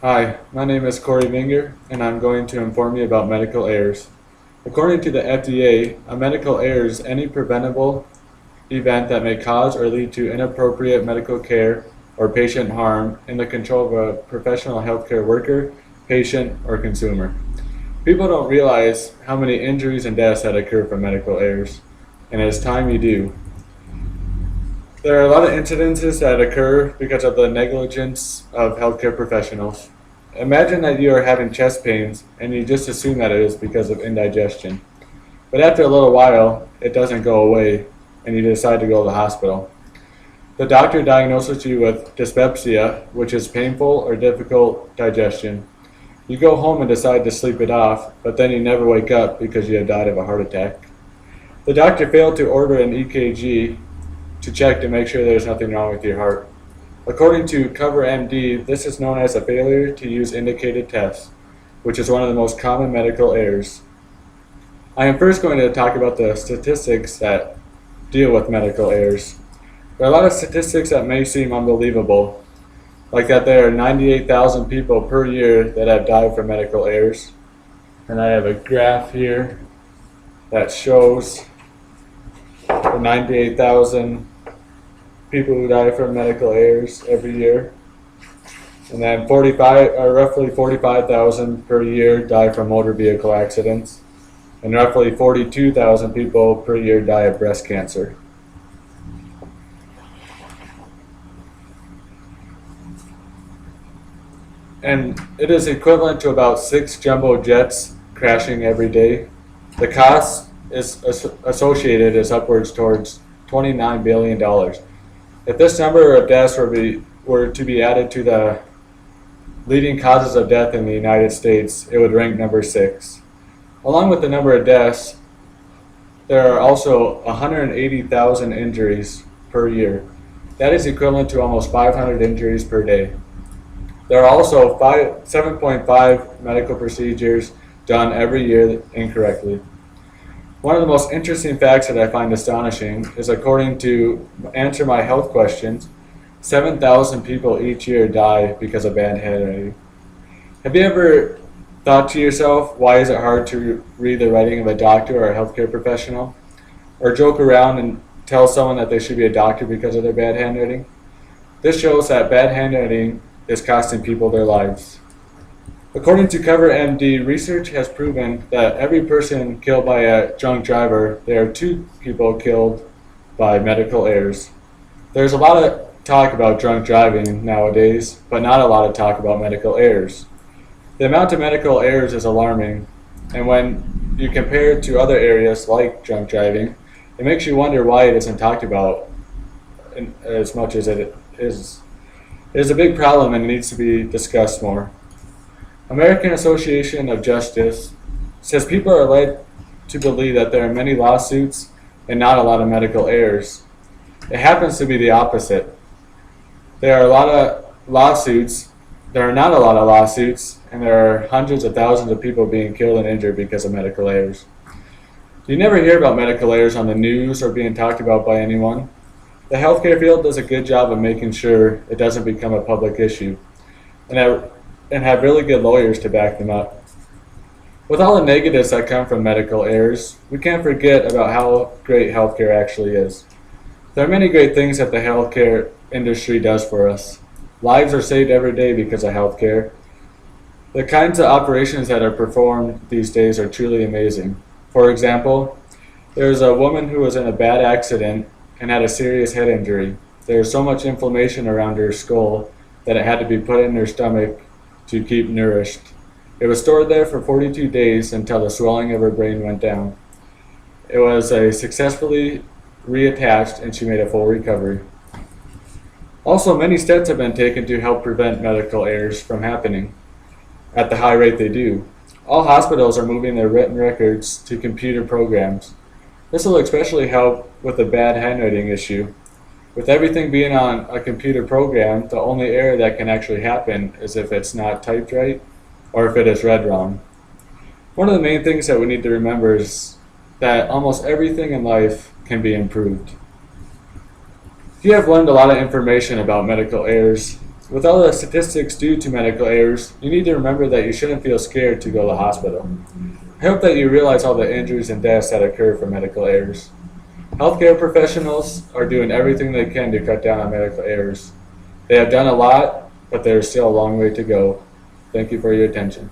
Hi, my name is Corey Vinger, and I'm going to inform you about medical errors. According to the FDA, a medical error is any preventable event that may cause or lead to inappropriate medical care or patient harm in the control of a professional healthcare worker, patient, or consumer. People don't realize how many injuries and deaths that occur from medical errors, and it's time you do. There are a lot of incidences that occur because of the negligence of healthcare professionals. Imagine that you are having chest pains and you just assume that it is because of indigestion. But after a little while, it doesn't go away and you decide to go to the hospital. The doctor diagnoses you with dyspepsia, which is painful or difficult digestion. You go home and decide to sleep it off, but then you never wake up because you have died of a heart attack. The doctor failed to order an EKG to check to make sure there's nothing wrong with your heart. According to CoverMD, this is known as a failure to use indicated tests, which is one of the most common medical errors. I am first going to talk about the statistics that deal with medical errors. There are a lot of statistics that may seem unbelievable, like that there are 98,000 people per year that have died from medical errors. And I have a graph here that shows the 98,000 people who die from medical errors every year, and then roughly 45,000 per year die from motor vehicle accidents, and roughly 42,000 people per year die of breast cancer. And it is equivalent to about 6 jumbo jets crashing every day. The cost associated is upwards towards $29 billion. If this number of deaths were to be added to the leading causes of death in the United States, it would rank number 6. Along with the number of deaths, there are also 180,000 injuries per year. That is equivalent to almost 500 injuries per day. There are also 7.5 medical procedures done every year incorrectly. One of the most interesting facts that I find astonishing is, according to Answer My Health Questions, 7,000 people each year die because of bad handwriting. Have you ever thought to yourself, why is it hard to read the writing of a doctor or a healthcare professional? Or joke around and tell someone that they should be a doctor because of their bad handwriting? This shows that bad handwriting is costing people their lives. According to CoverMD, research has proven that every person killed by a drunk driver, there are 2 people killed by medical errors. There's a lot of talk about drunk driving nowadays, but not a lot of talk about medical errors. The amount of medical errors is alarming, and when you compare it to other areas like drunk driving, it makes you wonder why it isn't talked about as much as it is. It is a big problem and it needs to be discussed more. American Association of Justice says people are led to believe that there are many lawsuits and not a lot of medical errors. It happens to be the opposite. There are a lot of lawsuits, there are not a lot of lawsuits, and there are hundreds of thousands of people being killed and injured because of medical errors. You never hear about medical errors on the news or being talked about by anyone. The healthcare field does a good job of making sure it doesn't become a public issue, and have really good lawyers to back them up. With all the negatives that come from medical errors, we can't forget about how great healthcare actually is. There are many great things that the healthcare industry does for us. Lives are saved every day because of healthcare. The kinds of operations that are performed these days are truly amazing. For example, there was a woman who was in a bad accident and had a serious head injury. There was so much inflammation around her skull that it had to be put in her stomach to keep nourished. It was stored there for 42 days until the swelling of her brain went down. It was successfully reattached and she made a full recovery. Also, many steps have been taken to help prevent medical errors from happening at the high rate they do. All hospitals are moving their written records to computer programs. This will especially help with the bad handwriting issue. With everything being on a computer program, the only error that can actually happen is if it's not typed right or if it is read wrong. One of the main things that we need to remember is that almost everything in life can be improved. If you have learned a lot of information about medical errors, With all the statistics due to medical errors, you need to remember that you shouldn't feel scared to go to the hospital. I hope that you realize all the injuries and deaths that occur from medical errors. Healthcare professionals are doing everything they can to cut down on medical errors. They have done a lot, but there is still a long way to go. Thank you for your attention.